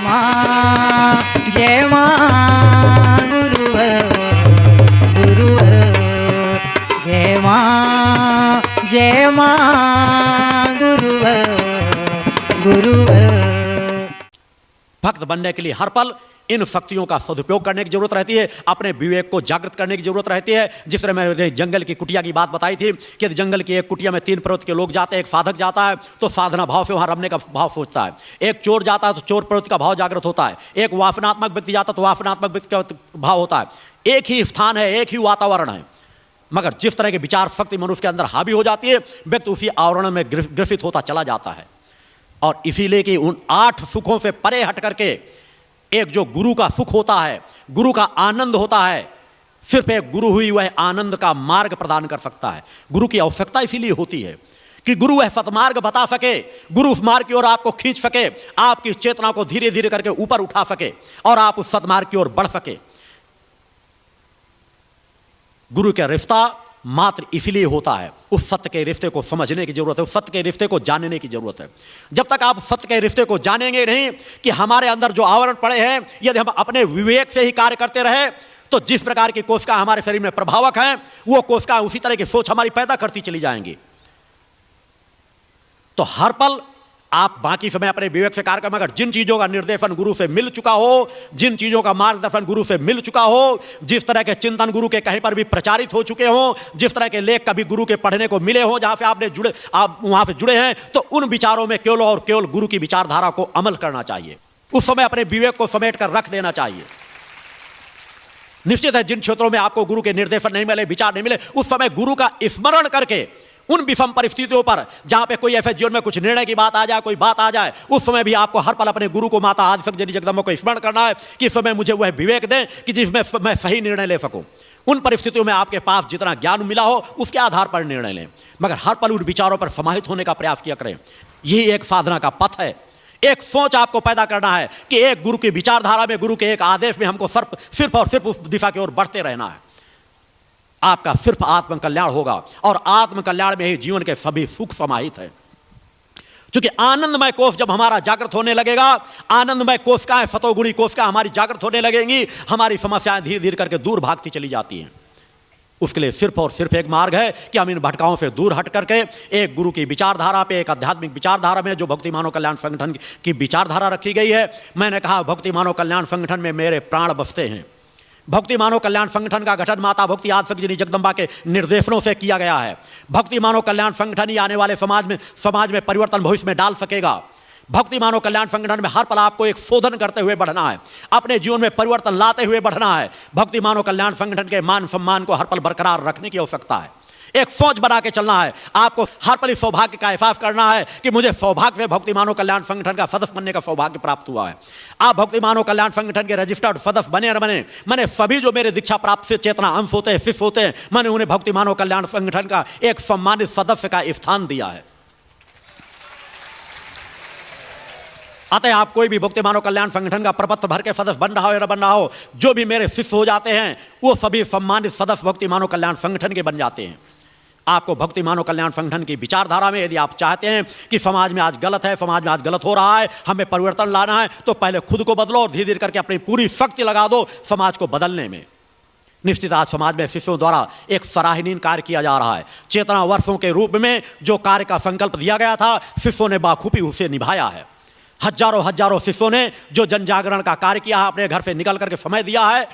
माँ जय माँ गुरुवर गुरुवर जय माँ गुरुवर गुरुवर। भक्त बनने के लिए हर पल इन शक्तियों का सदुपयोग करने की जरूरत रहती है, अपने विवेक को जागृत करने की जरूरत रहती है। जिस तरह मैंने जंगल की कुटिया की बात बताई थी कि जंगल की एक कुटिया में 3 प्रवृत्ति के लोग जाते हैं। एक साधक जाता है तो साधना भाव से वहां रमने का भाव सोचता है, एक चोर जाता है तो चोर प्रवृत्ति का भाव जागृत होता है, एक वासनात्मक व्यक्ति जाता है तो वासनात्मक व्यक्ति का भाव होता है। एक ही स्थान है, एक ही वातावरण है, मगर जिस तरह की विचार शक्ति मनुष्य के अंदर हावी हो जाती है, व्यक्ति उसी आवरण में ग्रसित होता चला जाता है। और इसीलिए कि उन 8 सुखों से परे हट करके एक जो गुरु का सुख होता है, गुरु का आनंद होता है, सिर्फ एक गुरु ही वह आनंद का मार्ग प्रदान कर सकता है। गुरु की आवश्यकता इसीलिए होती है कि गुरु वह सतमार्ग बता सके, गुरु उस मार्ग की ओर आपको खींच सके, आपकी चेतना को धीरे धीरे करके ऊपर उठा सके और आप उस सतमार्ग की ओर बढ़ सके। गुरु का रिश्ता मात्र इसलिए होता है, उस सत्य के रिश्ते को समझने की जरूरत है, उस सत्य के रिश्ते को जानने की जरूरत है। जब तक आप सत्य के रिश्ते को जानेंगे नहीं कि हमारे अंदर जो आवरण पड़े हैं, यदि हम अपने विवेक से ही कार्य करते रहे तो जिस प्रकार की कोशिका हमारे शरीर में प्रभावक है, वो कोशिका उसी तरह की सोच हमारी पैदा करती चली जाएंगी। तो हर पल आप बाकी समय अपने विवेक से कार्य करें, मगर जिन चीजों का निर्देशन गुरु से मिल चुका हो, जिन चीजों का मार्गदर्शन गुरु से मिल चुका हो, जिस तरह के चिंतन गुरु के कहीं पर भी प्रचारित हो चुके हो, जिस तरह के लेख कभी गुरु के पढ़ने को मिले हो, जहां से आप वहां से जुड़े हैं, तो उन विचारों में केवल और केवल गुरु की विचारधारा को अमल करना चाहिए। उस समय अपने विवेक को समेट कर रख देना चाहिए। निश्चित है जिन क्षेत्रों में आपको गुरु के निर्देशन नहीं मिले, विचार नहीं मिले, उस समय गुरु का स्मरण करके उन विषम परिस्थितियों पर जहां पे कोई ऐसे जीवन में कुछ निर्णय की बात आ जाए, कोई बात आ जाए, उस समय भी आपको हर पल अपने गुरु को, माता आदिशक्ति देवी जगदम्बा को स्मरण करना है कि इस समय मुझे वह विवेक दें कि जिसमें मैं सही निर्णय ले सकूं। उन परिस्थितियों में आपके पास जितना ज्ञान मिला हो उसके आधार पर निर्णय लें, मगर हर पल उन विचारों पर समाहित होने का प्रयास किया करें। यही एक साधना का पथ है। एक सोच आपको पैदा करना है कि एक गुरु की विचारधारा में, गुरु के एक आदेश में हमको सिर्फ और सिर्फ उस दिशा की ओर बढ़ते रहना है। आपका सिर्फ आत्म कल्याण होगा और आत्म कल्याण में ही जीवन के सभी सुख समाहित है। क्योंकि आनंदमय कोष जब हमारा जागृत होने लगेगा, आनंदमय कोशिकाएं, सतोगुणी कोशिकाएं हमारी जागृत होने लगेंगी, हमारी समस्याएं धीरे धीरे करके दूर भागती चली जाती हैं। उसके लिए सिर्फ और सिर्फ एक मार्ग है कि हम इन भटकाओं से दूर हट करके एक गुरु की विचारधारा पे, एक आध्यात्मिक विचारधारा में, जो भक्ति मानव कल्याण संगठन की विचारधारा रखी गई है। मैंने कहा भक्ति मानव कल्याण संगठन में मेरे प्राण बसते हैं। भक्ति मानव कल्याण संगठन का गठन माता भक्ति आदिशक्ति देवी जगदम्बा के निर्देशों से किया गया है। भक्ति मानव कल्याण संगठन ही आने वाले समाज में परिवर्तन भविष्य में डाल सकेगा। भक्ति मानव कल्याण संगठन में हर पल आपको एक शोधन करते हुए बढ़ना है, अपने जीवन में परिवर्तन लाते हुए बढ़ना है। भक्ति मानव कल्याण संगठन के मान सम्मान को हर पल बरकरार रखने की आवश्यकता है। एक सोच बना के चलना है। आपको हर पल इस सौभाग्य का एहसास करना है कि मुझे सौभाग्य से भक्ति मानव कल्याण संगठन का सदस्य बनने का सौभाग्य प्राप्त हुआ है। आप भक्ति मानव कल्याण संगठन के रजिस्टर्ड सदस्य बने न बने, मैंने सभी जो मेरे दीक्षा प्राप्त से चेतना अंश होते हैं, शिष्य होते हैं, मैंने उन्हें भक्ति मानव कल्याण संगठन का एक सम्मानित सदस्य का स्थान दिया है। अतः आप कोई भी भक्ति मानव कल्याण संगठन का प्रपत्र भर के सदस्य बन रहा हो या न बन रहा हो, जो भी मेरे शिष्य हो जाते हैं वो सभी सम्मानित सदस्य भक्ति मानव कल्याण संगठन के बन जाते हैं। आपको भक्ति मानव कल्याण संगठन की विचारधारा में यदि आप चाहते हैं कि समाज में आज गलत है, समाज में आज गलत हो रहा है, हमें परिवर्तन लाना है, तो पहले खुद को बदलो और धीरे धीरे करके अपनी पूरी शक्ति लगा दो समाज को बदलने में। निश्चित आज समाज में शिष्यों द्वारा एक सराहनीय कार्य किया जा रहा है। चेतना वर्षों के रूप में जो कार्य का संकल्प दिया गया था, शिष्यों ने बाखूबी उसे निभाया है। हजारों शिष्यों ने जो जन जागरण का कार्य किया है, अपने घर से निकल करके समय दिया है,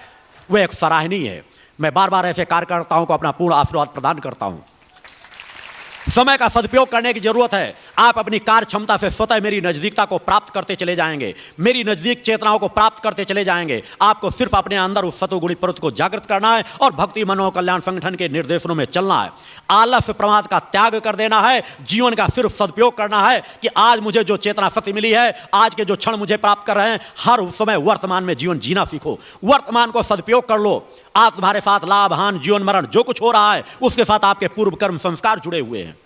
वह एक सराहनीय है। मैं बार बार ऐसे कार्यकर्ताओं को अपना पूर्ण आशीर्वाद प्रदान करता हूं। समय का सदुपयोग करने की जरूरत है। आप अपनी कार्य क्षमता से स्वतः मेरी नजदीकता को प्राप्त करते चले जाएंगे, मेरी नजदीक चेतनाओं को प्राप्त करते चले जाएंगे। आपको सिर्फ अपने अंदर उस सतोगुणी प्रवृत्ति को जागृत करना है और भक्ति मानव कल्याण संगठन के निर्देशों में चलना है। आलस्य प्रमाद का त्याग कर देना है। जीवन का सिर्फ सदुपयोग करना है कि आज मुझे जो चेतना शक्ति मिली है, आज के जो क्षण मुझे प्राप्त कर रहे हैं, हर समय वर्तमान में जीवन जीना सीखो। वर्तमान को सदुपयोग कर लो। आज तुम्हारे साथ लाभ हानि, जीवन मरण जो कुछ हो रहा है, उसके साथ आपके पूर्व कर्म संस्कार जुड़े हुए हैं।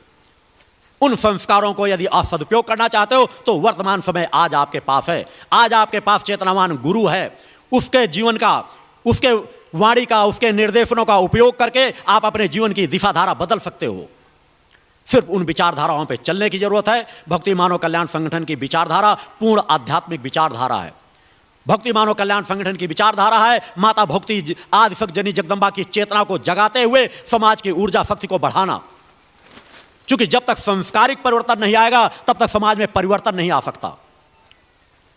उन संस्कारों को यदि आप सदुपयोग करना चाहते हो तो वर्तमान समय आज आपके पास है। आज आपके पास चेतनावान गुरु है। उसके जीवन का, उसके वाणी का, उसके निर्देशों का उपयोग करके आप अपने जीवन की दिशाधारा बदल सकते हो। सिर्फ उन विचारधाराओं पे चलने की जरूरत है। भक्ति मानव कल्याण संगठन की विचारधारा पूर्ण आध्यात्मिक विचारधारा है। भक्ति मानव कल्याण संगठन की विचारधारा है माता भक्ति आदिशक्ति जनी जगदम्बा की चेतना को जगाते हुए समाज की ऊर्जा शक्ति को बढ़ाना। क्योंकि जब तक संस्कारिक परिवर्तन नहीं आएगा तब तक समाज में परिवर्तन नहीं आ सकता।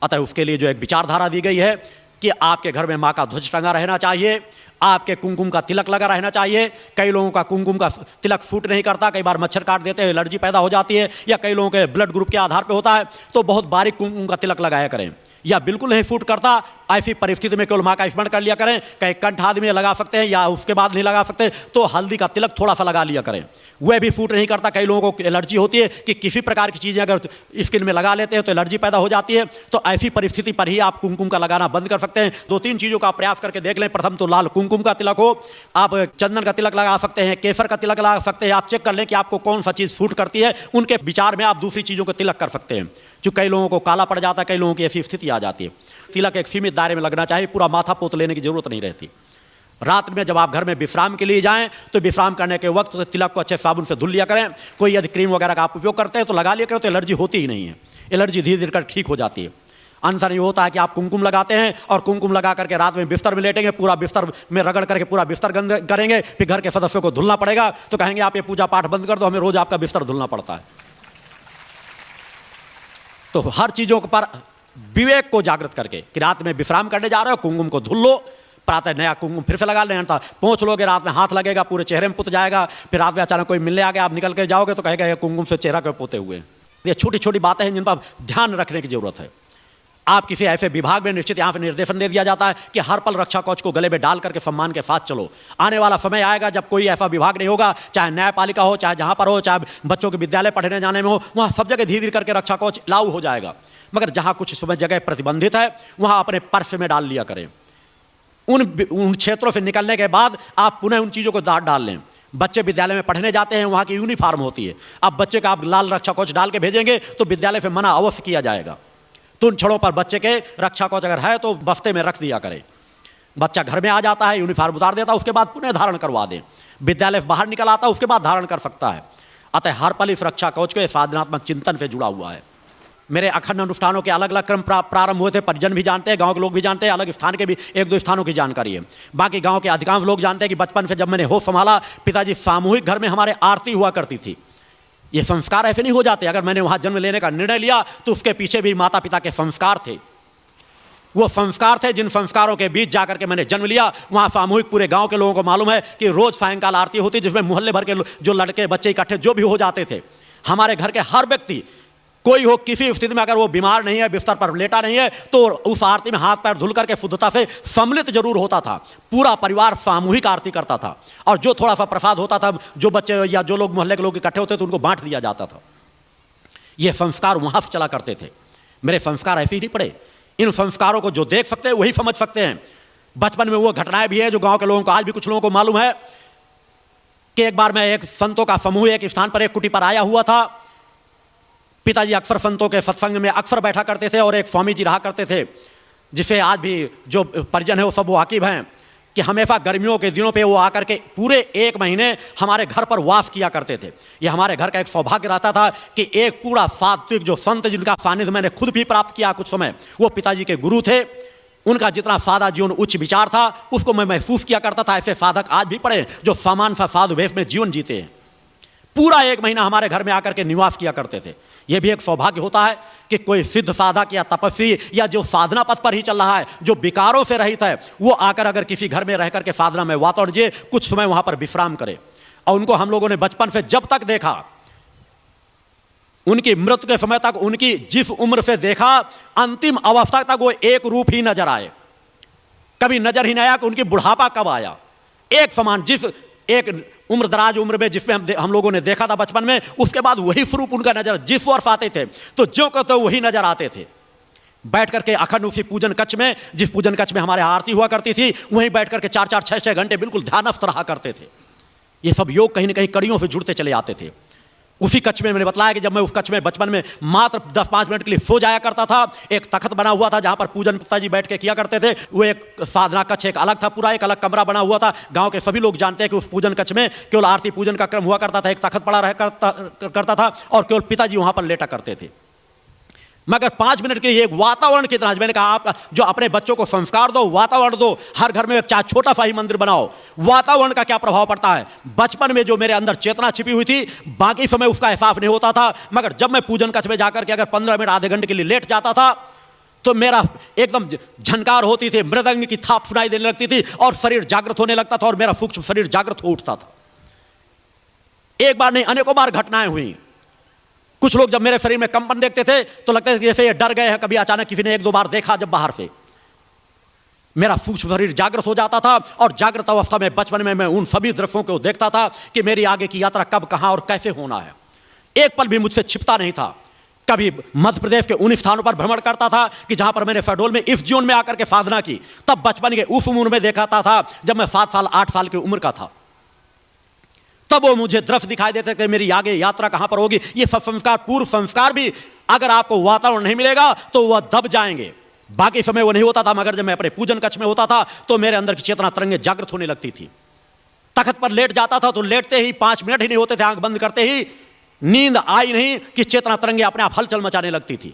अतः उसके लिए जो एक विचारधारा दी गई है कि आपके घर में मां का ध्वज टंगा रहना चाहिए, आपके कुमकुम का तिलक लगा रहना चाहिए। कई लोगों का कुमकुम का तिलक सूट नहीं करता, कई बार मच्छर काट देते हैं, एलर्जी पैदा हो जाती है, या कई लोगों के ब्लड ग्रुप के आधार पर होता है, तो बहुत बारीक कुमकुम का तिलक लगाया करें। या बिल्कुल नहीं सूट करता, ऐसी परिस्थिति में केवल मां का स्मरण कर लिया करें। कहीं कंठ आदि में लगा सकते हैं या उसके बाद नहीं लगा सकते तो हल्दी का तिलक थोड़ा सा लगा लिया करें, वह भी सूट नहीं करता। कई लोगों को एलर्जी होती है कि किसी प्रकार की चीज़ें अगर स्किन में लगा लेते हैं तो एलर्जी पैदा हो जाती है। तो ऐसी परिस्थिति पर ही आप कुमकुम का लगाना बंद कर सकते हैं। 2-3 चीज़ों का प्रयास करके देख लें। प्रथम तो लाल कुमकुम का तिलक हो, आप चंदन का तिलक लगा सकते हैं, केसर का तिलक लगा सकते हैं। आप चेक कर लें कि आपको कौन सा चीज़ सूट करती है, उनके विचार में आप दूसरी चीज़ों को तिलक कर सकते हैं। जो कई लोगों को काला पड़ जाता है, कई लोगों की ऐसी स्थिति आ जाती है। तिलक एक सीमित दायरे में लगना चाहिए, पूरा माथा पोत लेने की जरूरत नहीं रहती। रात में जब आप घर में विश्राम के लिए जाएं तो विश्राम करने के वक्त तिलक को अच्छे साबुन से धुल लिया करें। कोई यदि क्रीम वगैरह का आप उपयोग करते हैं तो लगा लिया करें, तो एलर्जी होती ही नहीं है। एलर्जी धीरे धीरे कर ठीक हो जाती है। अंतर ये होता है कि आप कुमकुम लगाते हैं और कुमकुम लगा करके रात में बिस्तर में लेटेंगे, पूरा बिस्तर में रगड़ करके पूरा बिस्तर गंद करेंगे, फिर घर के सदस्यों को धुलना पड़ेगा, तो कहेंगे आप ये पूजा पाठ बंद कर दो, हमें रोज आपका बिस्तर धुलना पड़ता है। तो हर चीजों पर विवेक को जागृत करके कि रात में विश्राम करने जा रहे हो, कुमकुम को धुल लो, प्रातः नया कुमकुम फिर से लगा लेना। पहुंच लोगे, रात में हाथ लगेगा, पूरे चेहरे में पुत जाएगा। फिर रात में अचानक कोई मिलने आ गया, आप निकल कर जाओगे तो कहेगा ये कुमकुम से चेहरा क्यों पोते हुए। ये छोटी छोटी बातें हैं जिन पर ध्यान रखने की जरूरत है। आप किसी ऐसे विभाग में निश्चित यहाँ पे निर्देशन दे दिया जाता है कि हर पल रक्षा कवच को गले में डाल करके सम्मान के साथ चलो। आने वाला समय आएगा जब कोई ऐसा विभाग नहीं होगा, चाहे न्यायपालिका हो, चाहे जहाँ पर हो, चाहे बच्चों के विद्यालय पढ़ने जाने में हो, वहाँ सब जगह धीरे धीरे करके रक्षा कवच लागू हो जाएगा। मगर जहाँ कुछ समय जगह प्रतिबंधित है वहाँ अपने पर्स में डाल लिया करें। उन क्षेत्रों से निकलने के बाद आप पुनः उन चीज़ों को डाल लें। बच्चे विद्यालय में पढ़ने जाते हैं, वहाँ की यूनिफॉर्म होती है। अब बच्चे का आप लाल रक्षा कवच डाल के भेजेंगे तो विद्यालय से मना अवश्य किया जाएगा। तो उन क्षणों पर बच्चे के रक्षा कवच अगर है तो बस्ते में रख दिया करें। बच्चा घर में आ जाता है, यूनिफॉर्म उतार देता है, उसके बाद पुनः धारण करवा दें। विद्यालय से बाहर निकल आता है, उसके बाद धारण कर सकता है। अतः हर पल इस रक्षा कवच के साधनात्मक चिंतन से जुड़ा हुआ है। मेरे अखंड अनुष्ठानों के अलग अलग क्रम प्रारंभ हुए थे। परिजन भी जानते हैं, गांव के लोग भी जानते हैं, अलग स्थान के भी 1-2 स्थानों की जानकारी है। बाकी गांव के अधिकांश लोग जानते हैं कि बचपन से जब मैंने होश संभाला, पिताजी सामूहिक घर में हमारे आरती हुआ करती थी। ये संस्कार ऐसे नहीं हो जाते। अगर मैंने वहां जन्म लेने का निर्णय लिया तो उसके पीछे भी माता पिता के संस्कार थे। वो संस्कार थे जिन संस्कारों के बीच जाकर के मैंने जन्म लिया। वहां सामूहिक पूरे गांव के लोगों को मालूम है कि रोज सायंकाल आरती होती, जिसमें मोहल्ले भर के जो लड़के बच्चे इकट्ठे जो भी हो जाते थे। हमारे घर के हर व्यक्ति, कोई हो किसी स्थिति में, अगर वो बीमार नहीं है, बिस्तर पर लेटा नहीं है, तो उस आरती में हाथ पैर धुल करके शुद्धता से सम्मिलित जरूर होता था। पूरा परिवार सामूहिक आरती करता था। और जो थोड़ा सा प्रसाद होता था, जो बच्चे या जो लोग मोहल्ले के लोग इकट्ठे होते थे, उनको बांट दिया जाता था। ये संस्कार वहां से चला करते थे। मेरे संस्कार ऐसे ही नहीं पड़े। इन संस्कारों को जो देख सकते हैं वही समझ सकते हैं। बचपन में वो घटनाएं भी है जो गांव के लोगों को, आज भी कुछ लोगों को मालूम है कि एक बार मैं एक संतों का समूह एक स्थान पर एक कुटी पर आया हुआ था। पिताजी अक्सर संतों के सत्संग में अक्सर बैठा करते थे और एक स्वामी जी रहा करते थे, जिसे आज भी जो परिजन है वो सब वाकिफ हैं कि हमेशा गर्मियों के दिनों पे वो आकर के पूरे 1 महीने हमारे घर पर वास किया करते थे। ये हमारे घर का एक सौभाग्य रहता था कि एक पूरा सात्विक जो संत जिनका सानिध्य मैंने खुद भी प्राप्त किया कुछ समय, वो पिताजी के गुरु थे। उनका जितना सादा जीवन उच्च विचार था उसको मैं महसूस किया करता था। ऐसे साधक आज भी पड़े जो सामान्य सा साधु वेश में जीवन जीते हैं। पूरा 1 महीना हमारे घर में आकर के निवास किया करते थे। यह भी एक सौभाग्य होता है कि कोई सिद्ध साधक या तपस्वी या जो साधना पथ पर ही चल रहा है, जो विकारों से रहित है, वो आकर अगर किसी घर में रह करके साधना में वातावरण जिए, कुछ समय वहां पर विश्राम करे। और उनको हम लोगों ने बचपन से जब तक देखा, उनकी मृत्यु के समय तक, उनकी जिस उम्र से देखा, अंतिम अवस्था तक वो एक रूप ही नजर आए। कभी नजर ही नहीं आया कि उनकी बुढ़ापा कब आया। एक समान, जिस एक उम्र दराज उम्र में जिसमें हम लोगों ने देखा था बचपन में, उसके बाद वही स्वरूप उनका नजर, जिस वर्ष आते थे तो जो कहते वही नजर आते थे। बैठ करके अखंड उसी पूजन कक्ष में, जिस पूजन कक्ष में हमारे आरती हुआ करती थी, वहीं बैठ करके 4-4, 6-6 घंटे बिल्कुल ध्यानस्थ रहा करते थे। ये सब योग कहीं ना कहीं कड़ियों से जुड़ते चले आते थे। उसी कक्ष में मैंने बताया कि जब मैं उस कक्ष में बचपन में मात्र 10-5 मिनट के लिए सो जाया करता था। एक तख्त बना हुआ था जहां पर पूजन पिताजी बैठ के किया करते थे। वो एक साधना कक्ष एक अलग था, पूरा एक अलग कमरा बना हुआ था। गांव के सभी लोग जानते हैं कि उस पूजन कक्ष में केवल आरती पूजन का क्रम हुआ करता था। एक तख्त पड़ा रह करता था और केवल पिताजी वहां पर लेटा करते थे। मगर 5 मिनट के लिए एक वातावरण की तरह, मैंने कहा आप जो अपने बच्चों को संस्कार दो, वातावरण दो, हर घर में एक चाहे छोटा सा ही मंदिर बनाओ, वातावरण का क्या प्रभाव पड़ता है। बचपन में जो मेरे अंदर चेतना छिपी हुई थी, बाकी समय उसका एहसास नहीं होता था, मगर जब मैं पूजन कक्ष में जाकर के अगर 15 मिनट आधे घंटे के लिए लेट जाता था तो मेरा एकदम झनकार होती थी, मृदंग की थाप सुनाई देने लगती थी और शरीर जागृत होने लगता था और मेरा सूक्ष्म शरीर जागृत हो उठता था। एक बार नहीं, अनेकों बार घटनाएं हुई। कुछ लोग जब मेरे शरीर में कंपन देखते थे तो लगता था जैसे ये डर गए हैं, कभी अचानक किसी ने 1-2 बार देखा जब बाहर से, मेरा सूक्ष्म शरीर जागृत हो जाता था और जागृत अवस्था में बचपन में मैं उन सभी दृश्यों को देखता था कि मेरी आगे की यात्रा कब, कहां और कैसे होना है। एक पल भी मुझसे छिपता नहीं था। कभी मध्य प्रदेश के उन स्थानों पर भ्रमण करता था कि जहां पर मैंने शहडोल में इस जीवन में आकर के साधना की, तब बचपन के उस उम्र में देखाता था जब मैं 7 साल 8 साल की उम्र का था, तब वो मुझे दृश्य दिखाई देते थे मेरी आगे यात्रा कहां पर होगी। ये सब संस्कार, पूर्व संस्कार भी अगर आपको वातावरण नहीं मिलेगा तो वह दब जाएंगे। बाकी समय वो नहीं होता था, मगर जब मैं अपने पूजन कक्ष में होता था तो मेरे अंदर की चेतना तरंगे जागृत होने लगती थी। तख्त पर लेट जाता था तो लेटते ही 5 मिनट ही नहीं होते थे, आंख बंद करते ही नींद आई नहीं कि चेतना तरंगे अपने आप हलचल मचाने लगती थी।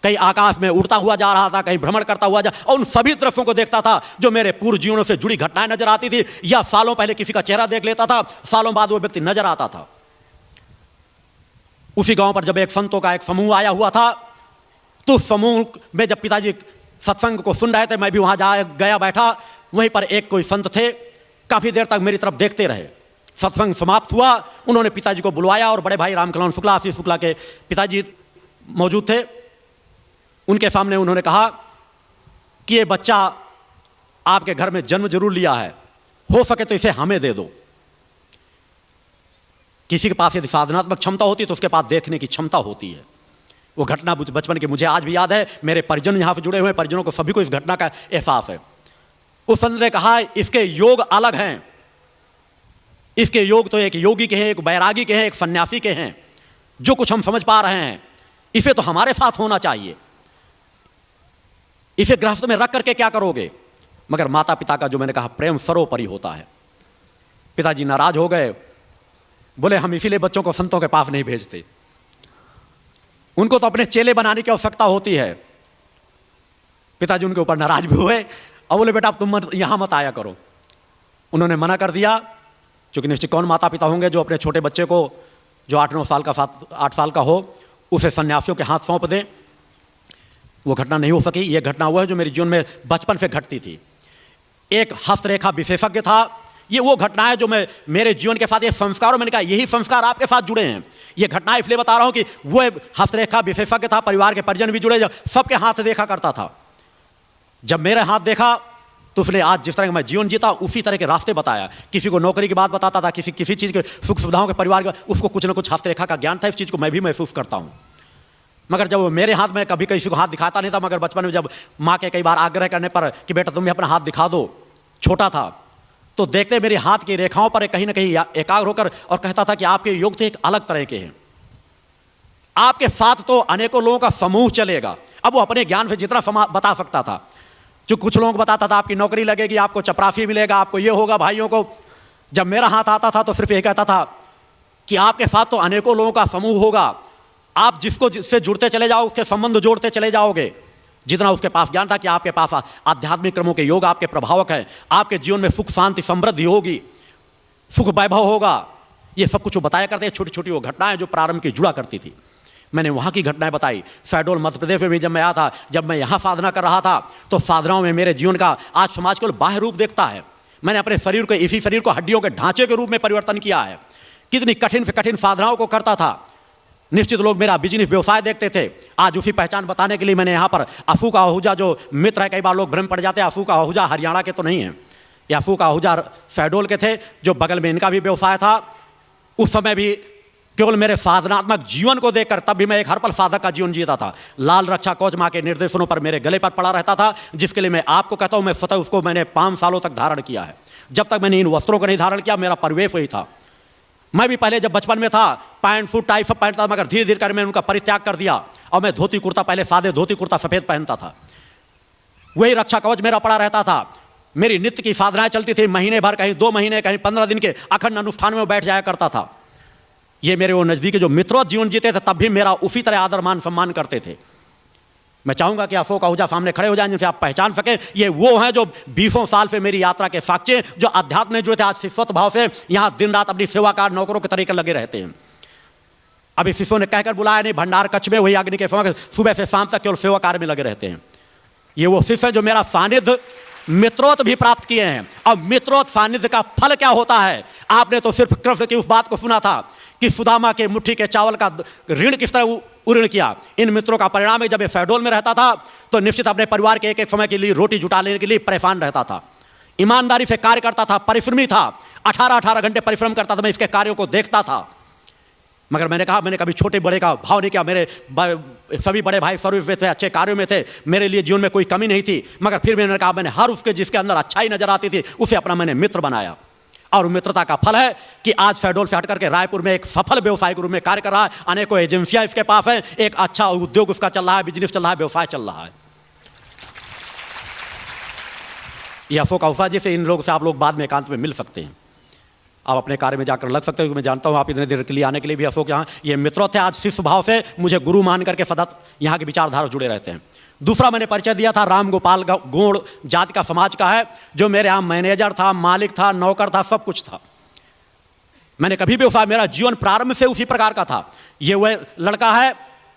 कहीं आकाश में उड़ता हुआ जा रहा था, कहीं भ्रमण करता हुआ और उन सभी दृश्यों को देखता था जो मेरे पूर्व जीवनों से जुड़ी घटनाएं नजर आती थी, या सालों पहले किसी का चेहरा देख लेता था, सालों बाद वो व्यक्ति नजर आता था। उसी गांव पर जब एक संतों का एक समूह आया हुआ था तो उस समूह में जब पिताजी सत्संग को सुन रहे थे, मैं भी वहां गया बैठा। वहीं पर एक कोई संत थे, काफी देर तक मेरी तरफ देखते रहे। सत्संग समाप्त हुआ, उन्होंने पिताजी को बुलवाया और बड़े भाई रामकल्याण शुक्ला, आशीष शुक्ला के पिताजी मौजूद थे। उनके सामने उन्होंने कहा कि ये बच्चा आपके घर में जन्म जरूर लिया है, हो सके तो इसे हमें दे दो। किसी के पास यदि साधनात्मक क्षमता होती है तो उसके पास देखने की क्षमता होती है। वो घटना बचपन की मुझे आज भी याद है। मेरे परिजन यहां से जुड़े हुए परिजनों को सभी को इस घटना का एहसास है। उस संत ने कहा इसके योग अलग हैं, इसके योग तो एक योगी के हैं, एक बैरागी के हैं, एक सन्यासी के हैं। जो कुछ हम समझ पा रहे हैं इसे तो हमारे साथ होना चाहिए, इसे गृहस्थ में रख करके क्या करोगे। मगर माता पिता का जो मैंने कहा प्रेम सर्वोपरि होता है। पिताजी नाराज हो गए, बोले हम इसीलिए बच्चों को संतों के पास नहीं भेजते, उनको तो अपने चेले बनाने की आवश्यकता होती है। पिताजी उनके ऊपर नाराज भी हुए और बोले बेटा तुम यहां मत आया करो। उन्होंने मना कर दिया, क्योंकि निश्चित कौन माता पिता होंगे जो अपने छोटे बच्चे को जो 8-9 साल का 7-8 साल का हो उसे सन्यासियों के हाथ सौंप दें। वो घटना नहीं हो सकी। ये घटना हुआ है जो मेरे जीवन में बचपन से घटती थी। एक हस्तरेखा विशेषज्ञ था। ये वो घटना है जो मैं मेरे जीवन के साथ ये संस्कारों, मैंने कहा यही संस्कार आपके साथ जुड़े हैं। ये घटना इसलिए बता रहा हूं कि वो हस्तरेखा विशेषज्ञ था, परिवार के परिजन भी जुड़े, सबके हाथ देखा करता था। जब मेरे हाथ देखा तो उसने आज जिस तरह का मैं जीवन जीता उसी तरह के रास्ते बताया। किसी को नौकरी की बात बताता था, किसी चीज़ के सुख सुविधाओं के परिवार का, उसको कुछ ना कुछ हस्तरेखा का ज्ञान था। इस चीज़ को मैं भी महसूस करता हूँ। मगर जब वो मेरे हाथ में, कभी किसी को हाथ दिखाता नहीं था, मगर बचपन में जब माँ के कई बार आग्रह करने पर कि बेटा तुम भी अपना हाथ दिखा दो, छोटा था, तो देखते मेरे हाथ की रेखाओं पर कहीं ना कहीं एकाग्र होकर और कहता था कि आपके योग तो एक अलग तरह के हैं, आपके साथ तो अनेकों लोगों का समूह चलेगा। अब वो अपने ज्ञान से जितना बता सकता था, जो कुछ लोगों को बताता था आपकी नौकरी लगेगी, आपको चपरासी मिलेगा, आपको ये होगा भाइयों को। जब मेरा हाथ आता था तो सिर्फ ये कहता था कि आपके साथ तो अनेकों लोगों का समूह होगा, आप जिससे जुड़ते चले जाओ उसके संबंध जोड़ते चले जाओगे। जितना उसके पास ज्ञान था कि आपके पास आध्यात्मिक क्रमों के योग आपके प्रभावक है, आपके जीवन में सुख शांति समृद्धि होगी, सुख वैभव होगा। ये सब कुछ वो बताया करते हैं। छोटी छोटी वो घटनाएं जो प्रारंभ की जुड़ा करती थी। मैंने वहाँ की घटनाएं बताई। शहडोल मध्य प्रदेश में भी जब मैं आया था, जब मैं यहाँ साधना कर रहा था तो साधनाओं में मेरे जीवन का आज समाज को बाह्य रूप देखता है। मैंने अपने शरीर को, इसी शरीर को हड्डियों के ढांचे के रूप में परिवर्तन किया है। कितनी कठिन से कठिन साधनाओं को करता था। निश्चित लोग मेरा बिजनेस व्यवसाय देखते थे। आज उसी पहचान बताने के लिए मैंने यहाँ पर अफू का आहूजा जो मित्र है, कई बार लोग भ्रम पड़ जाते हैं, अफू का आहूजा हरियाणा के तो नहीं है, ये अफू का आहूजा शहडोल के थे, जो बगल में इनका भी व्यवसाय था। उस समय भी केवल मेरे साधनात्मक जीवन को देखकर, तब भी मैं एक हर पल साधक का जीवन जीता था। लाल रक्षा कवच माँ के निर्देशों पर मेरे गले पर पड़ा रहता था, जिसके लिए मैं आपको कहता हूँ मैं स्वतः उसको मैंने 5 सालों तक धारण किया है। जब तक मैंने इन वस्त्रों को नहीं धारण किया मेरा परिवेश वही था। मैं भी पहले जब बचपन में था पैंट सूट टाई सब पहनता था, मगर धीरे धीरे कर मैंने उनका परित्याग कर दिया और मैं धोती कुर्ता, पहले सादे धोती कुर्ता सफेद पहनता था। वही रक्षा कवच मेरा पड़ा रहता था। मेरी नित्य की साधनाएं चलती थी। महीने भर, कहीं 2 महीने, कहीं 15 दिन के अखंड अनुष्ठान में बैठ जाया करता था। ये मेरे वो नजदीकी जो मित्रों जीवन जीते थे, तब भी मेरा उसी तरह आदर मान सम्मान करते थे। मैं चाहूंगा कि अफोक आहूजा सामने खड़े हो जाएं, जिनसे आप पहचान सकें। ये वो हैं जो 20 साल से मेरी यात्रा के साक्षी हैं, जो अध्यात्म में जुड़े थे, आज शिष्यत्व भाव से यहाँ दिन रात अपनी सेवाकार नौकरों के तरीके लगे रहते हैं। अभी शिष्यों ने कहकर बुलाया नहीं, भंडार कक्ष में वही अग्नि के समय सुबह से शाम तक केवल सेवा कार्य में लगे रहते हैं। ये वो शिष्य हैं जो मेरा सानिध्य मित्रोत भी प्राप्त किए हैं। अब मित्रोत सानिध्य का फल क्या होता है? आपने तो सिर्फ कृष्ण की उस बात को सुना था कि सुदामा के मुट्ठी के चावल का ऋण किस तरह उऋण किया। इन मित्रों का परिणाम है, जब ये शहडोल में रहता था तो निश्चित अपने परिवार के एक एक समय के लिए रोटी जुटा लेने के लिए परेशान रहता था, ईमानदारी से कार्य करता था, परिश्रमी था, 18-18 घंटे परिश्रम करता था। मैं इसके कार्यों को देखता था, मगर मैंने कहा मैंने कभी छोटे बड़े का भाव नहीं किया। मेरे सभी बड़े भाई सर्व थे, अच्छे कार्यों में थे, मेरे लिए जीवन में कोई कमी नहीं थी, मगर फिर मैंने कहा मैंने हर उसके जिसके अंदर अच्छाई नजर आती थी उसे अपना मैंने मित्र बनाया। और मित्रता का फल है कि आज शहडोल से हट करके रायपुर में एक सफल व्यवसायिक रूप में कार्य कर रहा है। अनेकों एजेंसियां इसके पास है, एक अच्छा उद्योग उसका चल रहा है, बिजनेस चल रहा है, व्यवसाय चल रहा है। यह अफोक आहूजा जी से इन लोगों से आप लोग बाद में एकांत में मिल सकते हैं, आप अपने कार्य में जाकर लग सकते हो। मैं जानता हूँ आप इतने देर के लिए आने के लिए भी अफोक यहाँ ये मित्रों थे, आज शिष्य भाव से मुझे गुरु मान करके सदा यहाँ की विचारधारा जुड़े रहते हैं। दूसरा मैंने परिचय दिया था, राम गोपाल गौड़ जाति का समाज का है, जो मेरे यहाँ मैनेजर था, मालिक था, नौकर था, सब कुछ था। मैंने कभी भी मेरा जीवन प्रारंभ से उसी प्रकार का था। ये वह लड़का है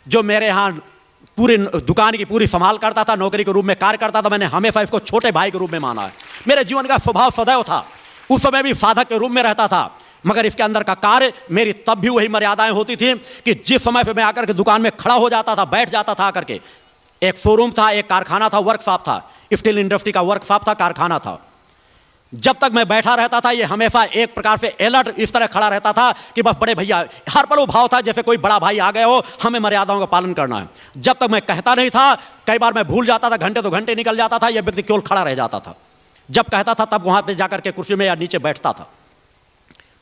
जो मेरे यहाँ पूरी दुकान की पूरी संभाल करता था, नौकरी के रूप में कार्य करता था। मैंने हमेशा इसको छोटे भाई के रूप में माना है। मेरे जीवन का स्वभाव सदैव था, उस समय भी साधक के रूप में रहता था, मगर इसके अंदर का कार्य मेरी तब भी वही मर्यादाएं होती थी कि जिस समय पे मैं आकर के दुकान में खड़ा हो जाता था, बैठ जाता था आकर के। एक शोरूम था, एक कारखाना था, वर्कशॉप था, स्टील इंडस्ट्री का वर्कशॉप था, कारखाना था। जब तक मैं बैठा रहता था ये हमेशा एक प्रकार से अलर्ट इस तरह खड़ा रहता था कि बस बड़े भैया, हर पल वो भाव था जैसे कोई बड़ा भाई आ गए हो, हमें मर्यादाओं का पालन करना है। जब तक मैं कहता नहीं था, कई बार मैं भूल जाता था, घंटे तो घंटे निकल जाता था, यह व्यक्ति केवल खड़ा रह जाता था। जब कहता था तब वहां पे जाकर के कुर्सी में या नीचे बैठता था।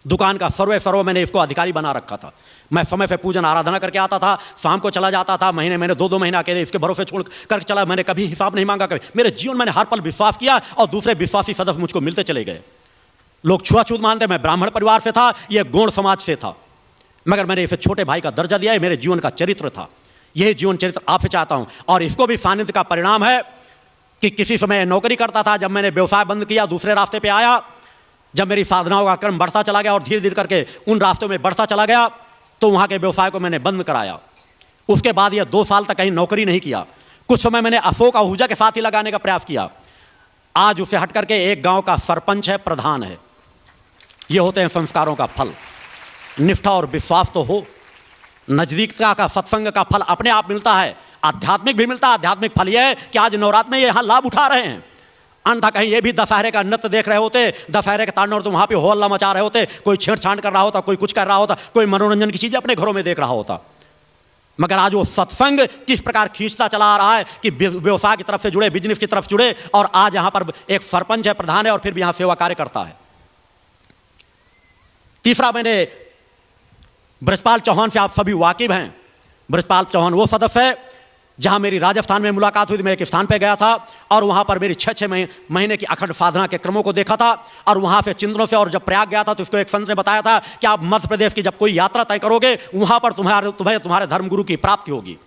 दुकान का सर्व मैंने इसको अधिकारी बना रखा था। मैं समय से पूजन आराधना करके आता था, शाम को चला जाता था, महीने 2-2 महीना अकेले इसके भरोसे छोड़ करके चला। मैंने कभी हिसाब नहीं मांगा, कभी मेरे जीवन मैंने हर पल विश्वास किया और दूसरे विश्वासी सदस्य मुझको मिलते चले गए। लोग छुआछूत मानते, मैं ब्राह्मण परिवार से था, यह गौड़ समाज से था, मगर मैंने इसे छोटे भाई का दर्जा दिया। मेरे जीवन का चरित्र था, यही जीवन चरित्र आपसे चाहता हूं। और इसको भी सानिध्य का परिणाम है कि किसी समय नौकरी करता था, जब मैंने व्यवसाय बंद किया, दूसरे रास्ते पे आया, जब मेरी साधनाओं का क्रम बढ़ता चला गया और धीरे धीरे करके उन रास्तों में बढ़ता चला गया, तो वहां के व्यवसाय को मैंने बंद कराया। उसके बाद यह 2 साल तक कहीं नौकरी नहीं किया। कुछ समय मैंने अफोक आहूजा के साथ ही लगाने का प्रयास किया। आज उसे हट करके एक गांव का सरपंच है, प्रधान है। ये होते हैं संस्कारों का फल। निष्ठा और विश्वास तो हो, नजदीकता का सत्संग का फल अपने आप मिलता है, आध्यात्मिक भी मिलता है। आध्यात्मिक फल यह है कि आज नवरात्र में ये यहाँ लाभ उठा रहे हैं। अन्यथा कहीं ये भी दशहरे का नृत्य देख रहे होते, दशहरे के तांडव, तो वहां पे हो हल्ला मचा रहे होते, कोई छेड़छाड़ कर रहा होता, कोई कुछ कर रहा होता, कोई मनोरंजन की चीजें अपने घरों में देख रहा होता। मगर आज वो सत्संग किस प्रकार खींचता चला आ रहा है कि व्यवसाय की तरफ से जुड़े, बिजनेस की तरफ जुड़े, और आज यहां पर एक सरपंच है, प्रधान है, और फिर भी यहां सेवा कार्य करता है। तीसरा, मैंने ब्रजपाल चौहान से आप सभी वाकिफ हैं। ब्रजपाल चौहान वो सदस्य है जहां मेरी राजस्थान में मुलाकात हुई थी। मैं एक स्थान पे गया था और वहां पर मेरी 6-6 महीने की अखंड साधना के क्रमों को देखा था। और वहां से चिंतनों से, और जब प्रयाग गया था तो उसको एक संत ने बताया था कि आप मध्य प्रदेश की जब कोई यात्रा तय करोगे, वहां पर तुम्हारे धर्मगुरु की प्राप्ति होगी।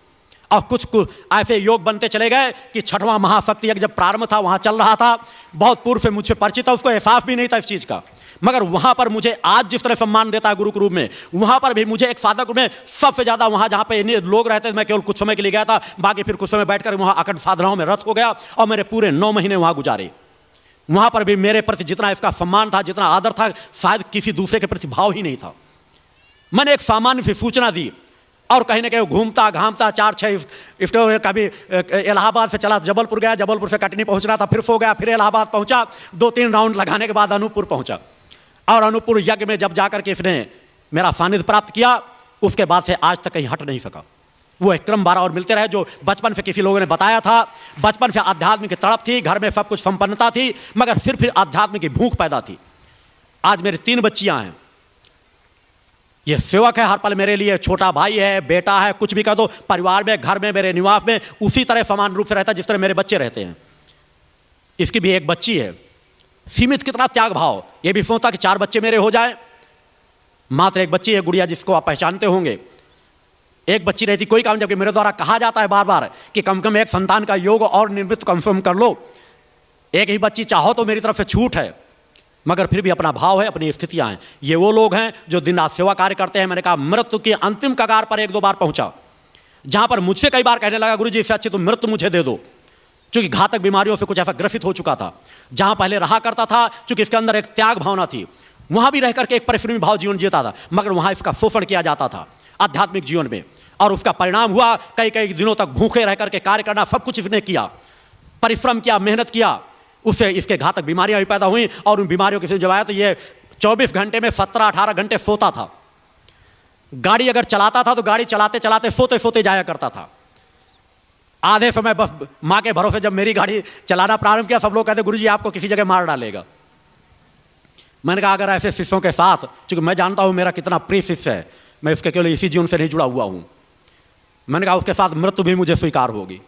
और कुछ ऐसे योग बनते चले गए कि 6वां महाशक्ति यज्ञ जब प्रारंभ था, वहां चल रहा था, बहुत पूर्व से मुझसे परिचित था, उसको एहसास भी नहीं था इस चीज का। मगर वहां पर मुझे आज जिस तरह सम्मान देता है गुरु के रूप में, वहां पर भी मुझे एक साधक में सबसे ज्यादा, वहां जहां पे लोग रहते थे, मैं केवल कुछ समय के लिए गया था, बाकी फिर कुछ समय बैठकर वहां अखंड साधनाओं में रत हो गया और मैंने पूरे 9 महीने वहां गुजारे। वहां पर भी मेरे प्रति जितना इसका सम्मान था, जितना आदर था, शायद किसी दूसरे के प्रति भाव ही नहीं था। मैंने एक सामान्य सी सूचना दी और कहीं ना कहीं घूमता घामता 4-6 स्टोर, कभी इलाहाबाद से चला जबलपुर गया, जबलपुर से कटनी पहुंचना था, फिर सो गया, फिर इलाहाबाद पहुंचा, 2-3 राउंड लगाने के बाद अनूपपुर पहुंचा। और अनूपपुर यज्ञ में जब जाकर के इसने मेरा सानिध्य प्राप्त किया, उसके बाद से आज तक कहीं हट नहीं सका। वो एक क्रम 12 और मिलते रहे, जो बचपन से किसी लोगों ने बताया था। बचपन से आध्यात्म की तड़प थी, घर में सब कुछ संपन्नता थी, मगर फिर आध्यात्म की भूख पैदा थी। आज मेरी 3 बच्चियां हैं, ये सेवक है, हर पल मेरे लिए छोटा भाई है, बेटा है, कुछ भी कह दो, परिवार में, घर में, मेरे निवास में उसी तरह समान रूप से रहता है जिस तरह मेरे बच्चे रहते हैं। इसकी भी एक बच्ची है। सीमित कितना त्याग भाव, ये भी सोचता कि 4 बच्चे मेरे हो जाए। मात्र एक बच्ची है, गुड़िया, जिसको आप पहचानते होंगे। एक बच्ची रहती कोई काम, जबकि मेरे द्वारा कहा जाता है बार बार कि कम से कम एक संतान का योग और निर्मित कंफर्म कर लो, एक ही बच्ची चाहो तो मेरी तरफ से छूट है, मगर फिर भी अपना भाव है, अपनी स्थितियां हैं। ये वो लोग हैं जो दिन रात सेवा कार्य करते हैं। मैंने कहा मृत्यु की अंतिम कगार पर एक दो बार पहुंचा, जहां पर मुझसे कई बार कहने लगा गुरु जी इससे अच्छी तो मृत्यु मुझे दे दो, क्योंकि घातक बीमारियों से कुछ ऐसा ग्रसित हो चुका था। जहां पहले रहा करता था, क्योंकि इसके अंदर एक त्याग भावना थी, वहां भी रह करके एक परिश्रमी भाव जीवन जीता था, मगर वहां इसका शोषण किया जाता था आध्यात्मिक जीवन में, और उसका परिणाम हुआ कई कई दिनों तक भूखे रह करके कार्य करना, सब कुछ इसने किया, परिश्रम किया, मेहनत किया, उससे इसके घातक बीमारियां भी पैदा हुई। और उन बीमारियों के जब आया तो ये 24 घंटे में 17-18 घंटे सोता था। गाड़ी अगर चलाता था तो गाड़ी चलाते चलाते सोते सोते जाया करता था। आधे समय बस माँ के भरोसे जब मेरी गाड़ी चलाना प्रारंभ किया, सब लोग कहते गुरुजी आपको किसी जगह मार डालेगा। मैंने कहा अगर ऐसे शिष्यों के साथ, क्योंकि मैं जानता हूं मेरा कितना प्रिय शिष्य है, मैं उसके केवल इसी जीवन से नहीं जुड़ा हुआ हूं, मैंने कहा उसके साथ मृत्यु भी मुझे स्वीकार होगी।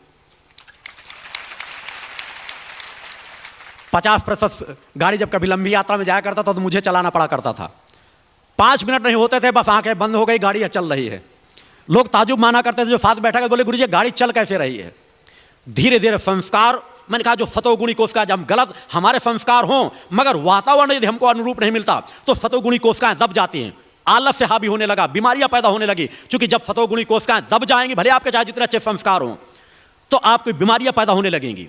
50% गाड़ी जब कभी लंबी यात्रा में जाया करता था तो मुझे चलाना पड़ा करता था। 5 मिनट नहीं होते थे, बस आंखें बंद हो गई, गाड़ी चल रही है। लोग ताजुब माना करते थे जो साथ बैठा कर, बोले गुरुजी गाड़ी चल कैसे रही है। धीरे धीरे संस्कार, मैंने कहा जो सतोगुणी कोशिकाएं जब गलत हमारे संस्कार हों, मगर वातावरण यदि हमको अनुरूप नहीं मिलता तो सतोगुणी कोशिकाएं दब जाती हैं, आलस्य हावी होने लगा, बीमारियां पैदा होने लगी। क्योंकि जब सतोगुणी कोशिकाएं दब जाएंगी, भले आपके चाहे जितने अच्छे संस्कार हों, तो आपकी बीमारियां पैदा होने लगेंगी।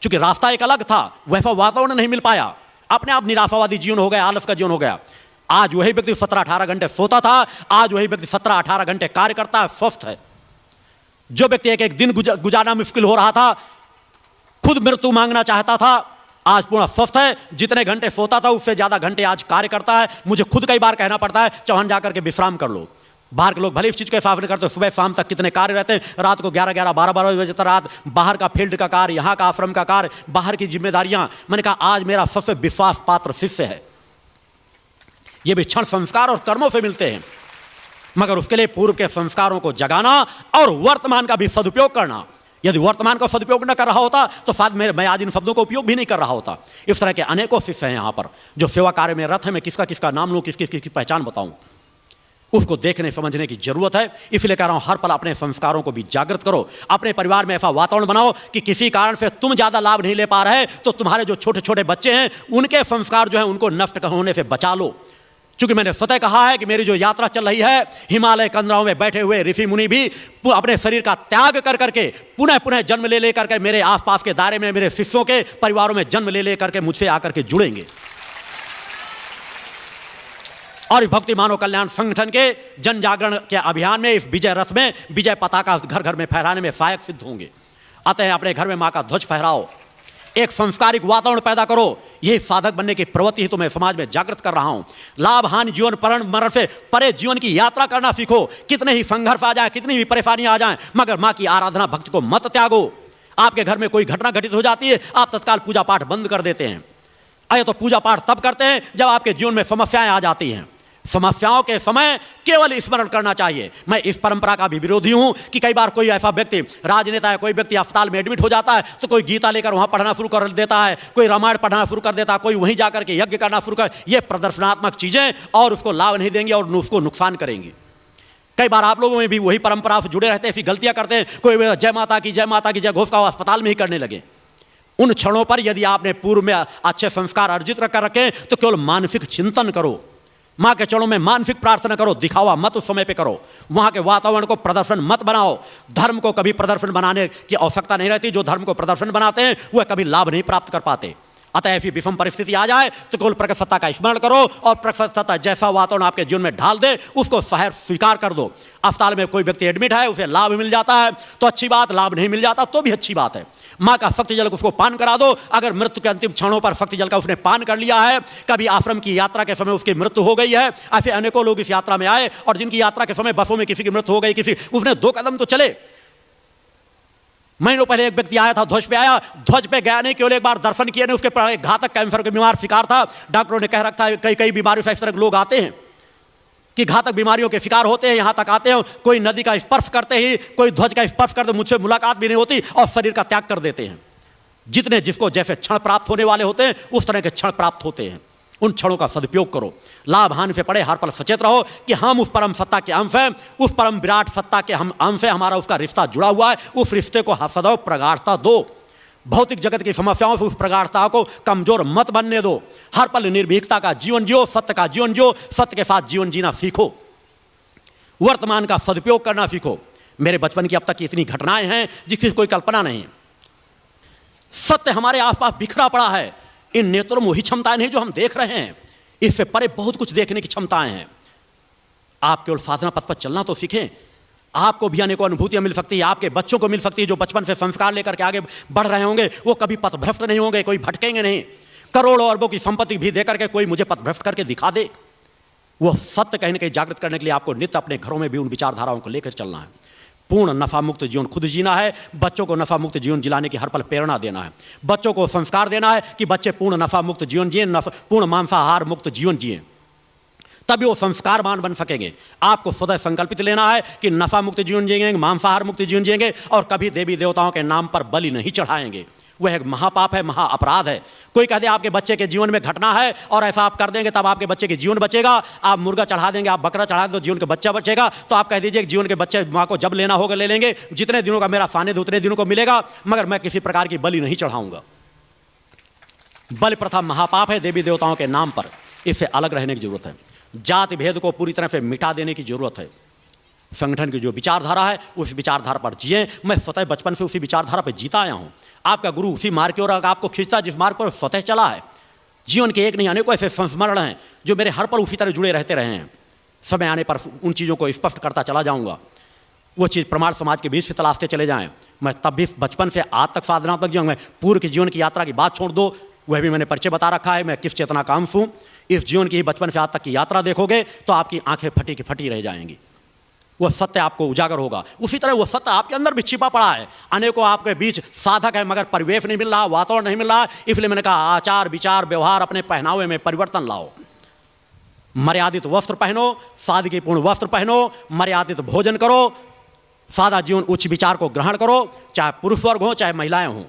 क्योंकि रास्ता एक अलग था, वैसा वातावरण नहीं मिल पाया, अपने आप निराशावादी जीवन हो गया, आलस का जीवन हो गया। आज वही व्यक्ति 17-18 घंटे सोता था, आज वही व्यक्ति 17-18 घंटे कार्य करता है, स्वस्थ है। जो व्यक्ति एक एक दिन गुजारना मुश्किल हो रहा था, खुद मृत्यु मांगना चाहता था, आज पूरा स्वस्थ है। जितने घंटे सोता था उससे ज्यादा घंटे आज कार्य करता है। मुझे खुद कई बार कहना पड़ता है चौहान जाकर के विश्राम कर लो। बाहर के लोग भले इस चीज के हिसाब नहीं करते, सुबह शाम तक कितने कार्य रहते हैं, रात को 11-11, 12-12 बजे तक रात बाहर का फील्ड का कार्य, यहाँ का आश्रम का कार्य, बाहर की जिम्मेदारियां। मैंने कहा आज मेरा सबसे विश्वास पात्र शिष्य है। ये भी क्षण संस्कार और कर्मों से मिलते हैं, मगर उसके लिए पूर्व के संस्कारों को जगाना और वर्तमान का भी सदुपयोग करना। यदि वर्तमान का सदुपयोग न कर रहा होता तो शायद मैं आज इन शब्दों का उपयोग भी नहीं कर रहा होता। इस तरह के अनेकों शिष्य हैं यहाँ पर जो सेवा कार्य में रथ है। मैं किसका किसका नाम लूँ, किसकी पहचान बताऊं, उसको देखने समझने की जरूरत है। इसलिए कह रहा हूं हर पल अपने संस्कारों को भी जागृत करो। अपने परिवार में ऐसा वातावरण बनाओ कि किसी कारण से तुम ज्यादा लाभ नहीं ले पा रहे तो तुम्हारे जो छोटे छोटे बच्चे हैं उनके संस्कार जो है उनको नष्ट होने से बचा लो। क्योंकि मैंने स्वतः कहा है कि मेरी जो यात्रा चल रही है, हिमालय कंदराओं में बैठे हुए ऋषि मुनि भी अपने शरीर का त्याग कर करके पुनः पुनः जन्म ले करके मेरे आसपास के दायरे में मेरे शिष्यों के परिवारों में जन्म ले करके मुझसे आकर के जुड़ेंगे। और इस भक्ति मानव कल्याण संगठन के जन जागरण के अभियान में, इस विजय रथ में, विजय पताका घर घर में फहराने में सहायक सिद्ध होंगे। अतः अपने घर में मां का ध्वज फहराओ, एक संस्कारिक वातावरण पैदा करो। यही साधक बनने की प्रवृत्ति ही तो मैं समाज में जागृत कर रहा हूं। लाभ हानि जीवन मरण से परे जीवन की यात्रा करना सीखो। कितने ही संघर्ष आ जाए, कितनी भी परेशानियां आ जाएं, मगर मां की आराधना भक्ति को मत त्यागो। आपके घर में कोई घटना घटित हो जाती है, आप तत्काल पूजा पाठ बंद कर देते हैं। अरे तो पूजा पाठ तब करते हैं जब आपके जीवन में समस्याएं आ जाती हैं। समस्याओं के समय केवल स्मरण करना चाहिए। मैं इस परंपरा का भी विरोधी हूं कि कई बार कोई ऐसा व्यक्ति, राजनेता है, कोई व्यक्ति अस्पताल में एडमिट हो जाता है तो कोई गीता लेकर वहां पढ़ना शुरू कर देता है, कोई रामायण पढ़ना शुरू कर देता है, कोई वहीं जाकर के यज्ञ करना शुरू कर। ये प्रदर्शनात्मक चीजें और उसको लाभ नहीं देंगे और उसको नुकसान करेंगी। कई बार आप लोगों में भी वही परंपरा से जुड़े रहते हैं, फिर गलतियां करते हैं। कोई जय माता की जय घोष का अस्पताल में ही करने लगे। उन क्षणों पर यदि आपने पूर्व में अच्छे संस्कार अर्जित कर रखे तो केवल मानसिक चिंतन करो, मां के चरणों में मानसिक प्रार्थना करो, दिखावा मत उस समय पे करो। वहां के वातावरण को प्रदर्शन मत बनाओ। धर्म को कभी प्रदर्शन बनाने की आवश्यकता नहीं रहती। जो धर्म को प्रदर्शन बनाते हैं वह कभी लाभ नहीं प्राप्त कर पाते। अतः ऐसी विषम परिस्थिति आ जाए तो केवल प्रकट सत्ता का स्मरण करो और प्रकट सत्ता जैसा वातावरण आपके जीवन में ढाल दे उसको सहर स्वीकार कर दो। अस्पताल में कोई व्यक्ति एडमिट है, उसे लाभ मिल जाता है तो अच्छी बात, लाभ नहीं मिल जाता तो भी अच्छी बात है। माँ का शक्ति जल उसको पान करा दो। अगर मृत्यु के अंतिम क्षणों पर शक्ति जल का उसने पान कर लिया है, कभी आश्रम की यात्रा के समय उसकी मृत्यु हो गई है, ऐसे अनेकों लोग इस यात्रा में आए और जिनकी यात्रा के समय बसों में किसी की मृत्यु हो गई, किसी उसने 2 कदम तो चले। महीनों पहले एक व्यक्ति आया था, ध्वज पे आया, ध्वज पे गया नहीं, केवल एक बार दर्शन किए नहीं, उसके घातक कैंसर के बीमार शिकार था। डॉक्टरों ने कह रखा है कई बीमारियों से इस तरह लोग आते हैं कि घातक बीमारियों के शिकार होते हैं, यहां तक आते हैं कोई नदी का स्पर्श करते ही, कोई ध्वज का स्पर्श करते मुझसे मुलाकात भी नहीं होती और शरीर का त्याग कर देते हैं। जितने जिसको जैसे क्षण प्राप्त होने वाले होते हैं उस तरह के क्षण प्राप्त होते हैं। उन क्षणों का सदुपयोग करो। लाभ हानि से पड़े हर पल सचेत रहो कि हम उस परम सत्ता के अंश हैं, उस परम विराट सत्ता के हम अंश हैं, हमारा उसका रिश्ता जुड़ा हुआ है। उस रिश्ते को सदैव प्रगाढ़ता दो। भौतिक जगत की समस्याओं से उस प्रगाढ़ता को कमजोर मत बनने दो। हर पल निर्भीकता का जीवन जियो, सत्य का जीवन जियो, सत्य के साथ जीवन जीना सीखो, वर्तमान का सदुपयोग करना सीखो। मेरे बचपन की अब तक की इतनी घटनाएं हैं जिसकी कोई कल्पना नहीं। सत्य हमारे आसपास बिखरा पड़ा है। इन नेत्रों में वही क्षमताएं नहीं जो हम देख रहे हैं, इससे परे बहुत कुछ देखने की क्षमताएं हैं। आप केवल साधना पथ पर चलना तो सीखें, आपको भी अनेकों अनुभूतियां मिल सकती है, आपके बच्चों को मिल सकती है। जो बचपन से संस्कार लेकर के आगे बढ़ रहे होंगे वो कभी पथभ्रष्ट नहीं होंगे, कोई भटकेंगे नहीं। करोड़ों अरबों की संपत्ति भी देकर के कोई मुझे पथभ्रष्ट करके दिखा दे। वो सत्य कहीं ना कहीं जागृत करने के लिए आपको नित्य अपने घरों में भी उन विचारधाराओं को लेकर चलना है। पूर्ण नफा मुक्त जीवन खुद जीना है, बच्चों को नफा मुक्त जीवन जिलाने की हर पल प्रेरणा देना है। बच्चों को संस्कार देना है कि बच्चे पूर्ण नफा मुक्त जीवन जिए, पूर्ण मांसाहार मुक्त जीवन जिए, तभी वो संस्कारवान बन सकेंगे। आपको सदैव संकल्पित लेना है कि नफा मुक्त जीवन जिएंगे, मांसाहार मुक्त जीवन जिएंगे और कभी देवी देवताओं के नाम पर बलि नहीं चढ़ाएंगे। वह एक महापाप है, महा अपराध है। कोई कहते आपके बच्चे के जीवन में घटना है और ऐसा आप कर देंगे तब आपके बच्चे के जीवन बचेगा। आप मुर्गा चढ़ा देंगे, आप बकरा चढ़ा देंगे तो जीवन के बच्चा बचेगा। तो आप कह दीजिए कि जीवन के बच्चे माँ को जब लेना होगा ले लेंगे, जितने दिनों का मेरा सानिध्य उतने दिनों को मिलेगा, मगर मैं किसी प्रकार की बलि नहीं चढ़ाऊंगा। बलि प्रथा महापाप है देवी देवताओं के नाम पर। इससे अलग रहने की जरूरत है। जाति भेद को पूरी तरह से मिटा देने की जरूरत है। संगठन की जो विचारधारा है उस विचारधारा पर जिए। मैं स्वतः बचपन से उसी विचारधारा पर जीता आया हूँ। आपका गुरु उसी मार्ग की ओर आपको खींचता जिस मार्ग पर स्वतः चला है। जीवन के एक नहीं अनेकों ऐसे संस्मरण हैं जो मेरे हर पल उसी तरह जुड़े रहते रहे हैं। समय आने पर उन चीज़ों को स्पष्ट करता चला जाऊँगा। वो चीज़ प्रमाण समाज के बीच से तलाशते चले जाएँ। मैं तब भी बचपन से आज तक साधनात्मक जीवन में पूर्व के जीवन की यात्रा की बात छोड़ दो, वह भी मैंने परिचय बता रखा है। मैं किस चेतना का अंश हूँ। इस जीवन की ही बचपन से आज तक की यात्रा देखोगे तो आपकी आंखें फटी की फटी रह जाएंगी। वह सत्य आपको उजागर होगा। उसी तरह वह सत्य आपके अंदर भी छिपा पड़ा है। अनेकों आपके बीच साधक है मगर परिवेश नहीं मिल रहा, वातावरण नहीं मिल रहा। इसलिए मैंने कहा आचार विचार व्यवहार अपने पहनावे में परिवर्तन लाओ। मर्यादित वस्त्र पहनो, सादगीपूर्ण वस्त्र पहनो, मर्यादित भोजन करो, सादा जीवन उच्च विचार को ग्रहण करो, चाहे पुरुष वर्ग हो चाहे महिलाएं हों।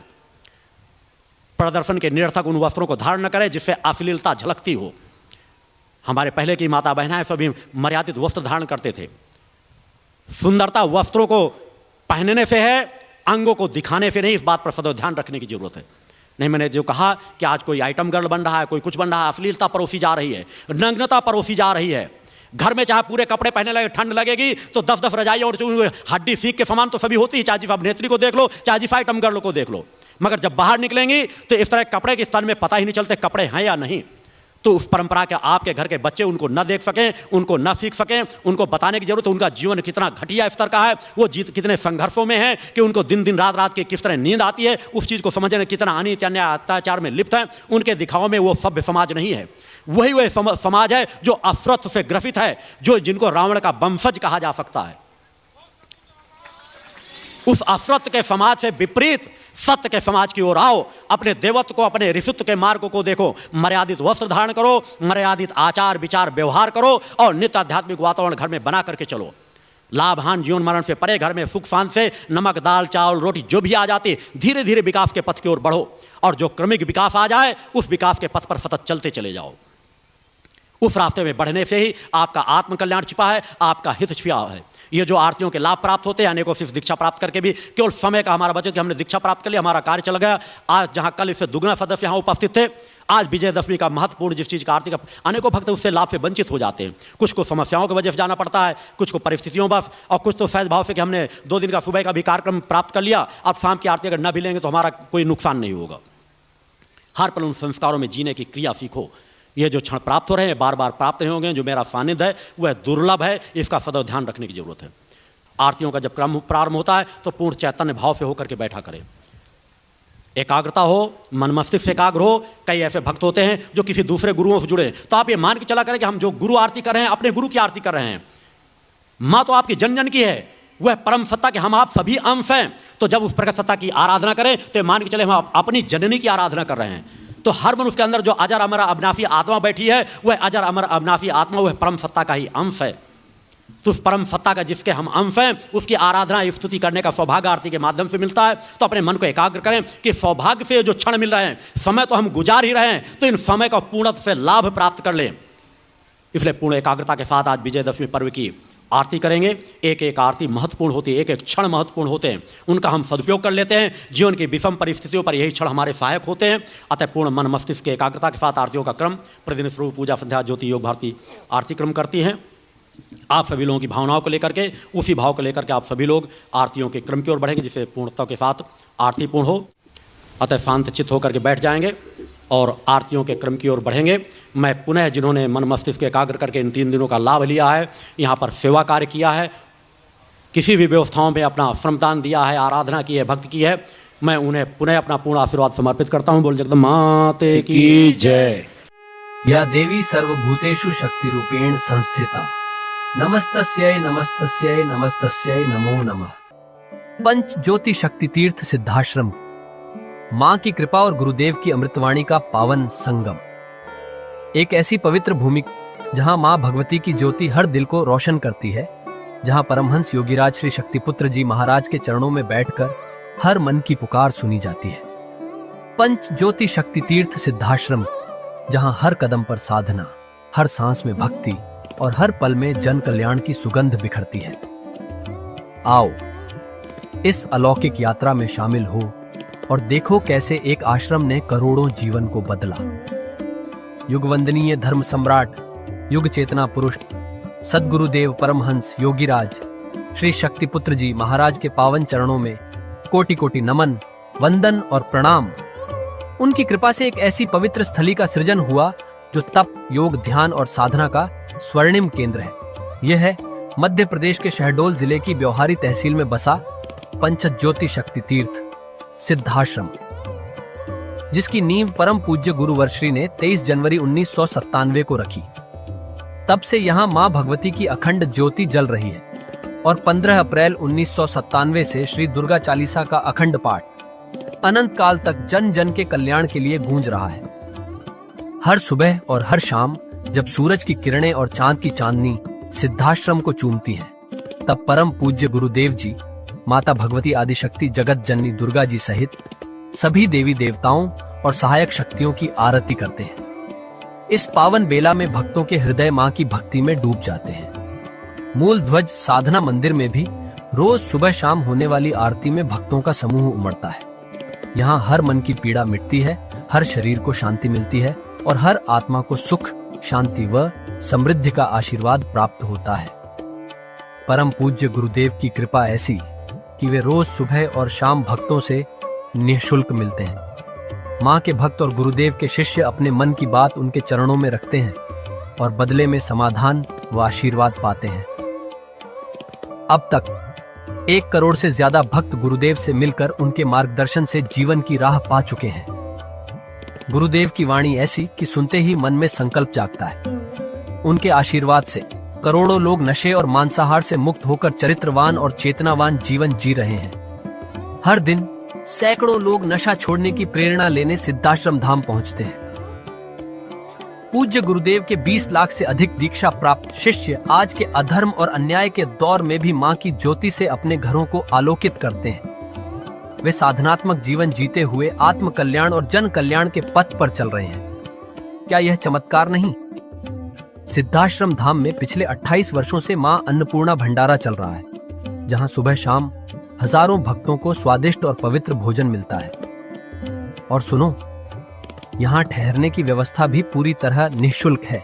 प्रदर्शन के निरर्थक उन वस्त्रों को धारण न करें जिससे अश्लीलता झलकती हो। हमारे पहले की माता बहनें सभी मर्यादित वस्त्र धारण करते थे। सुंदरता वस्त्रों को पहनने से है, अंगों को दिखाने से नहीं। इस बात पर सदैव ध्यान रखने की जरूरत है। नहीं, मैंने जो कहा कि आज कोई आइटम गर्ल बन रहा है, कोई कुछ बन रहा है, अश्लीलता परोसी जा रही है, नग्नता परोसी जा रही है। घर में चाहे पूरे कपड़े पहने लगे, ठंड लगेगी तो 10-10 रजाई और हड्डी सीख के समान तो सभी होती है, चाहे जिस अभिनेत्री को देख लो, चाहे जिस आइटम गर्ल को देख लो। मगर जब बाहर निकलेंगी तो इस तरह कपड़े के स्थान में पता ही नहीं चलते कपड़े हैं या नहीं। तो उस परंपरा के आपके घर के बच्चे उनको न देख सकें, उनको न सीख सकें, उनको बताने की जरूरत है। उनका जीवन कितना घटिया स्तर का है, वो कितने संघर्षों में है कि उनको दिन दिन रात रात के किस तरह नींद आती है, उस चीज़ को समझने कितना अनित्य अन्याय अत्याचार में लिप्त है। उनके दिखाओं में वो सभ्य समाज नहीं है। वही वह समाज है जो अफरत से ग्रसित है, जिनको रावण का वंशज कहा जा सकता है। उस अफरत के समाज से विपरीत सत्य के समाज की ओर आओ। अपने देवत्व को, अपने ऋषित्व के मार्ग को देखो। मर्यादित वस्त्र धारण करो, मर्यादित आचार विचार व्यवहार करो और नित्य आध्यात्मिक वातावरण घर में बना करके चलो। लाभहान जीवन मरण से परे घर में सुख शांति से नमक दाल चावल रोटी जो भी आ जाती, धीरे धीरे विकास के पथ की ओर बढ़ो। और जो क्रमिक विकास आ जाए उस विकास के पथ पर सतत चलते चले जाओ। उस रास्ते में बढ़ने से ही आपका आत्मकल्याण छिपा है, आपका हित छिपा है। ये जो आरतियों के लाभ प्राप्त होते हैं, अनेकों सिर्फ दीक्षा प्राप्त करके भी केवल समय का हमारा बचत कि हमने दीक्षा प्राप्त कर लिया, हमारा कार्य चल गया। आज जहां कल इससे दुगना सदस्य यहाँ उपस्थित थे, आज विजयदशमी का महत्वपूर्ण जिस चीज़ का आरती का अनेकों भक्त उससे लाभ से वंचित हो जाते हैं। कुछ को समस्याओं की वजह से जाना पड़ता है, कुछ को परिस्थितियों बस, और कुछ तो सहज भाव से कि हमने 2 दिन का सुबह का भी कार्यक्रम प्राप्त कर लिया, अब शाम की आरती अगर न भी लेंगे तो हमारा कोई नुकसान नहीं होगा। हर पल उन संस्कारों में जीने की क्रिया सीखो। ये जो क्षण प्राप्त हो रहे हैं बार बार प्राप्त नहीं होंगे। जो मेरा सानिध्य है वह दुर्लभ है, इसका सदैव ध्यान रखने की जरूरत है। आरतियों का जब क्रम प्रारंभ होता है तो पूर्ण चैतन्य भाव से होकर के बैठा करें। एकाग्रता हो, मन मस्तिष्क से एकाग्र हो। कई ऐसे भक्त होते हैं जो किसी दूसरे गुरुओं से जुड़े, तो आप ये मान के चला करें कि हम जो गुरु आरती कर रहे हैं अपने गुरु की आरती कर रहे हैं। माँ तो आपकी जन जन की है, वह परम सत्ता के हम आप सभी अंश हैं। तो जब उस प्रकट सत्ता की आराधना करें तो मान के चले हम अपनी जननी की आराधना कर रहे हैं। तो हर मनुष्य के अंदर जो अजर अमर अविनाशी आत्मा बैठी है वह अजर अमर अविनाशी आत्मा वह परम सत्ता का ही अंश है। तो उस परम सत्ता का जिसके हम अंश हैं उसकी आराधना स्तुति करने का सौभाग्य आरती के माध्यम से मिलता है। तो अपने मन को एकाग्र करें कि सौभाग्य से जो क्षण मिल रहे हैं, समय तो हम गुजार ही रहे हैं, तो इन समय का पूर्णतः से लाभ प्राप्त कर लें। इसलिए पूर्ण एकाग्रता के साथ आज विजयदशमी पर्व की आरती करेंगे। एक एक आरती महत्वपूर्ण होती है, एक एक क्षण महत्वपूर्ण होते हैं, उनका हम सदुपयोग कर लेते हैं। जीवन की विषम परिस्थितियों पर यही क्षण हमारे सहायक होते हैं। अतः पूर्ण मन मस्तिष्क की एकाग्रता के साथ आरतियों का क्रम प्रतिदिन स्वरूप पूजा संध्या ज्योति योग भारती आरती क्रम करती हैं। आप सभी लोगों की भावनाओं को लेकर के, उसी भाव को लेकर के आप सभी लोग आरतियों के क्रम की ओर बढ़ेंगे, जिससे पूर्णता के साथ आरती पूर्ण हो। अतः शांत चित्त होकर के बैठ जाएंगे और आरतियों के क्रम की ओर बढ़ेंगे। मैं पुनः जिन्होंने मन मस्तिष्क एकाग्र करके इन 3 दिनों का लाभ लिया है, यहाँ पर सेवा कार्य किया है, किसी भी व्यवस्थाओं में अपना श्रमदान दिया है, आराधना की है, भक्ति की है, मैं उन्हें पुनः अपना पूर्ण आशीर्वाद समर्पित करता हूँ। बोल जगदम्बा माते की जय। या देवी सर्वभूतेषु शक्ति रूपेण संस्थिता, नमस्तस्यै नमस्तस्यै नमस्तस्यै नमो नमः। पंच ज्योति शक्ति तीर्थ सिद्धाश्रम, मां की कृपा और गुरुदेव की अमृतवाणी का पावन संगम, एक ऐसी पवित्र भूमि जहां मां भगवती की ज्योति हर दिल को रोशन करती है, जहां परमहंस योगीराज श्री शक्तिपुत्र जी महाराज के चरणों में बैठकर हर मन की पुकार सुनी जाती है। पंच ज्योति शक्ति तीर्थ सिद्धाश्रम, जहां हर कदम पर साधना, हर सांस में भक्ति और हर पल में जन कल्याण की सुगंध बिखरती है। आओ इस अलौकिक यात्रा में शामिल हो और देखो कैसे एक आश्रम ने करोड़ों जीवन को बदला। युगवंदनीय धर्म सम्राट, युग चेतना पुरुष सद्गुरुदेव परमहंस योगीराज श्री शक्तिपुत्र जी महाराज के पावन चरणों में कोटि कोटि नमन, वंदन और प्रणाम। उनकी कृपा से एक ऐसी पवित्र स्थली का सृजन हुआ जो तप, योग, ध्यान और साधना का स्वर्णिम केंद्र है। यह है मध्य प्रदेश के शहडोल जिले की ब्योहारी तहसील में बसा पंचज्योति शक्ति तीर्थ सिद्धाश्रम, जिसकी नींव परम पूज्य गुरु वर्श्री ने 23 जनवरी 1997 को रखी। तब से यहाँ मां भगवती की अखंड ज्योति जल रही है और 15 अप्रैल 1997 से श्री दुर्गा चालीसा का अखंड पाठ अनंत काल तक जन जन के कल्याण के लिए गूंज रहा है। हर सुबह और हर शाम जब सूरज की किरणें और चांद की चांदनी सिद्धाश्रम को चूमती हैं, तब परम पूज्य गुरुदेव जी माता भगवती आदिशक्ति जगत जननी दुर्गा जी सहित सभी देवी देवताओं और सहायक शक्तियों की आरती करते हैं। इस पावन बेला में भक्तों के हृदय मां की भक्ति में डूब जाते हैं। मूल ध्वज साधना मंदिर में भी रोज सुबह शाम होने वाली आरती में भक्तों का समूह उमड़ता है। यहाँ हर मन की पीड़ा मिटती है, हर शरीर को शांति मिलती है और हर आत्मा को सुख, शांति व समृद्धि का आशीर्वाद प्राप्त होता है। परम पूज्य गुरुदेव की कृपा ऐसी कि वे रोज सुबह और शाम भक्तों से निःशुल्क मिलते हैं। मां के भक्त और गुरुदेव के शिष्य अपने मन की बात उनके चरणों में रखते हैं और बदले में समाधान व आशीर्वाद पाते हैं। अब तक 1 करोड़ से ज्यादा भक्त गुरुदेव से मिलकर उनके मार्गदर्शन से जीवन की राह पा चुके हैं। गुरुदेव की वाणी ऐसी कि सुनते ही मन में संकल्प जागता है। उनके आशीर्वाद से करोड़ों लोग नशे और मांसाहार से मुक्त होकर चरित्रवान और चेतनावान जीवन जी रहे हैं। हर दिन सैकड़ों लोग नशा छोड़ने की प्रेरणा लेने सिद्धाश्रम धाम पहुंचते हैं। पूज्य गुरुदेव के 20 लाख से अधिक दीक्षा प्राप्त शिष्य आज के अधर्म और अन्याय के दौर में भी मां की ज्योति से अपने घरों को आलोकित करते हैं। वे साधनात्मक जीवन जीते हुए आत्म कल्याण और जन कल्याण के पथ पर चल रहे हैं। क्या यह चमत्कार नहीं? सिद्धाश्रम धाम में पिछले 28 वर्षों से मां अन्नपूर्णा भंडारा चल रहा है, जहां सुबह शाम हजारों भक्तों को स्वादिष्ट और पवित्र भोजन मिलता है। और सुनो, यहाँ ठहरने की व्यवस्था भी पूरी तरह निःशुल्क है।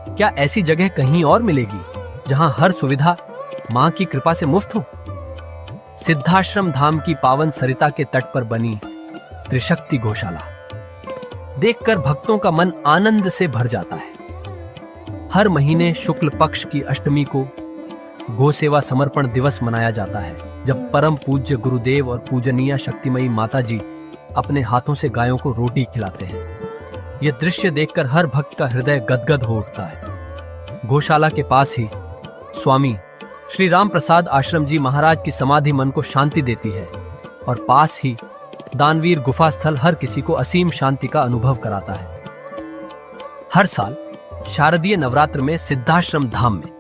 क्या ऐसी जगह कहीं और मिलेगी जहां हर सुविधा मां की कृपा से मुफ्त हो? सिद्धाश्रम धाम की पावन सरिता के तट पर बनी त्रिशक्ति गौशाला देखकर भक्तों का मन आनंद से भर जाता है। हर महीने शुक्ल पक्ष की अष्टमी को गौ सेवा समर्पण दिवस मनाया जाता है, जब परम पूज्य गुरुदेव और पूजनीय शक्तिमयी माता जी अपने हाथों से गायों को रोटी खिलाते हैं। यह दृश्य देखकर हर भक्त का हृदय गदगद हो उठता है। गौशाला के पास ही स्वामी श्री राम प्रसाद आश्रम जी महाराज की समाधि मन को शांति देती है और पास ही दानवीर गुफा स्थल हर किसी को असीम शांति का अनुभव कराता है। हर साल शारदीय नवरात्र में सिद्धाश्रम धाम में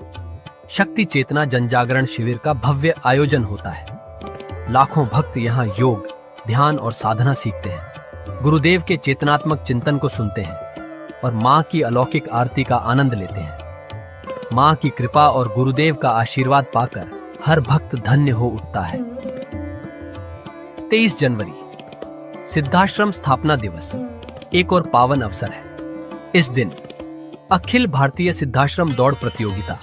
शक्ति चेतना जनजागरण शिविर का भव्य आयोजन होता है। लाखों भक्त यहाँ योग, ध्यान और साधना सीखते हैं, गुरुदेव के चेतनात्मक चिंतन को सुनते हैं और माँ की अलौकिक आरती का आनंद लेते हैं। माँ की कृपा और गुरुदेव का आशीर्वाद पाकर हर भक्त धन्य हो उठता है। 23 जनवरी सिद्धाश्रम स्थापना दिवस एक और पावन अवसर है। इस दिन अखिल भारतीय सिद्धाश्रम दौड़ प्रतियोगिता,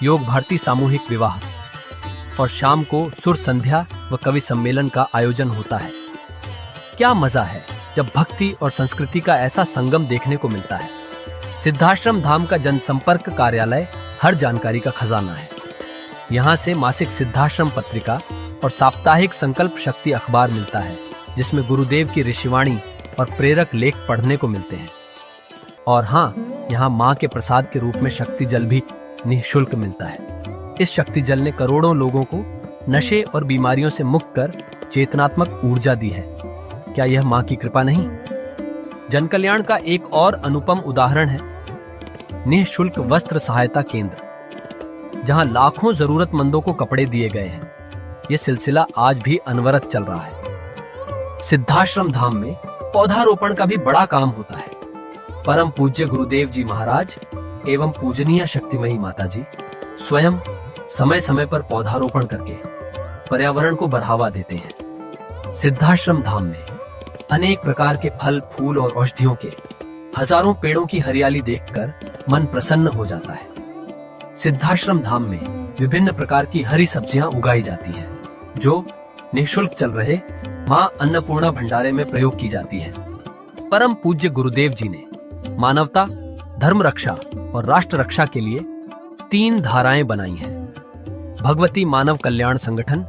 योग भारती सामूहिक विवाह और शाम को सुर संध्या व कवि सम्मेलन का आयोजन होता है। क्या मजा है जब भक्ति और संस्कृति का ऐसा संगम देखने को मिलता है। सिद्धाश्रम धाम का जनसंपर्क कार्यालय हर जानकारी का खजाना है। यहाँ से मासिक सिद्धाश्रम पत्रिका और साप्ताहिक संकल्प शक्ति अखबार मिलता है, जिसमें गुरुदेव की ऋषिवाणी और प्रेरक लेख पढ़ने को मिलते हैं। और हाँ, यहाँ माँ के प्रसाद के रूप में शक्ति जल भी निःशुल्क मिलता है। इस शक्ति जल ने करोड़ों लोगों को नशे और बीमारियों से मुक्त कर चेतनात्मक ऊर्जा दी है। क्या यह माँ की कृपा नहीं? जन कल्याण का एक और अनुपम उदाहरण है निःशुल्क वस्त्र सहायता केंद्र, जहां लाखों जरूरतमंदों को कपड़े दिए गए हैं। यह सिलसिला आज भी अनवरत चल रहा है। सिद्धाश्रम धाम में पौधारोपण का भी बड़ा काम होता है। परम पूज्य गुरुदेव जी महाराज एवं पूजनीय शक्तिमयी माता जी स्वयं समय समय पर पौधारोपण करके पर्यावरण को बढ़ावा देते हैं। सिद्धाश्रम धाम में अनेक प्रकार के फल, फूल और औषधियों के हजारों पेड़ों की हरियाली देखकर मन प्रसन्न हो जाता है। सिद्धाश्रम धाम में विभिन्न प्रकार की हरी सब्जियां उगाई जाती हैं, जो निःशुल्क चल रहे मां अन्नपूर्णा भंडारे में प्रयोग की जाती है। परम पूज्य गुरुदेव जी ने मानवता, धर्म रक्षा और राष्ट्र रक्षा के लिए 3 धाराएं बनाई हैं। भगवती मानव कल्याण संगठन,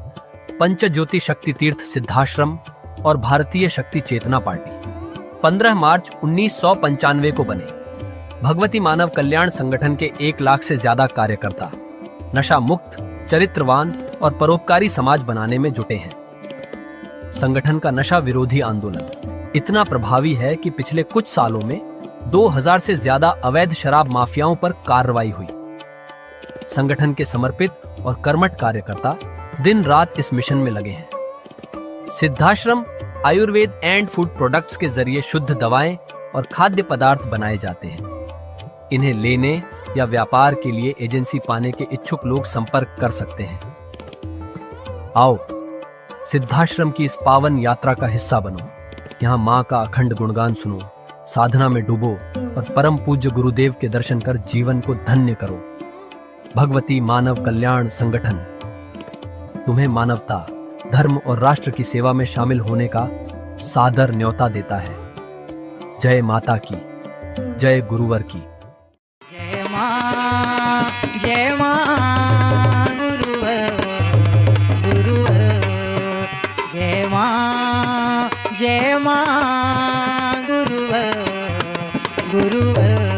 पंचज्योति शक्ति तीर्थ सिद्धाश्रम और भारतीय शक्ति चेतना पार्टी 15 मार्च 1995 को बने। भगवती मानव कल्याण संगठन के 1 लाख से ज्यादा कार्यकर्ता नशा मुक्त, चरित्रवान और परोपकारी समाज बनाने में जुटे हैं। संगठन का नशा विरोधी आंदोलन इतना प्रभावी है कि पिछले कुछ सालों में 2000 से ज्यादा अवैध शराब माफियाओं पर कार्रवाई हुई। संगठन के समर्पित और कर्मठ कार्यकर्ता दिन रात इस मिशन में लगे हैं। Siddhashram Ayurveda and food products के जरिए शुद्ध दवाएं और खाद्य पदार्थ बनाए जाते हैं। इन्हें लेने या व्यापार के लिए एजेंसी पाने के इच्छुक लोग संपर्क कर सकते हैं। आओ सिद्धाश्रम की इस पावन यात्रा का हिस्सा बनो। यहाँ माँ का अखंड गुणगान सुनो, साधना में डूबो और परम पूज्य गुरुदेव के दर्शन कर जीवन को धन्य करो। भगवती मानव कल्याण संगठन तुम्हें मानवता, धर्म और राष्ट्र की सेवा में शामिल होने का सादर न्योता देता है। जय माता की, जय गुरुवर की। जय मां, जय मां, गुरुवर, गुरुवर, जय मां, जय मां, गुरुवर, गुरुवर।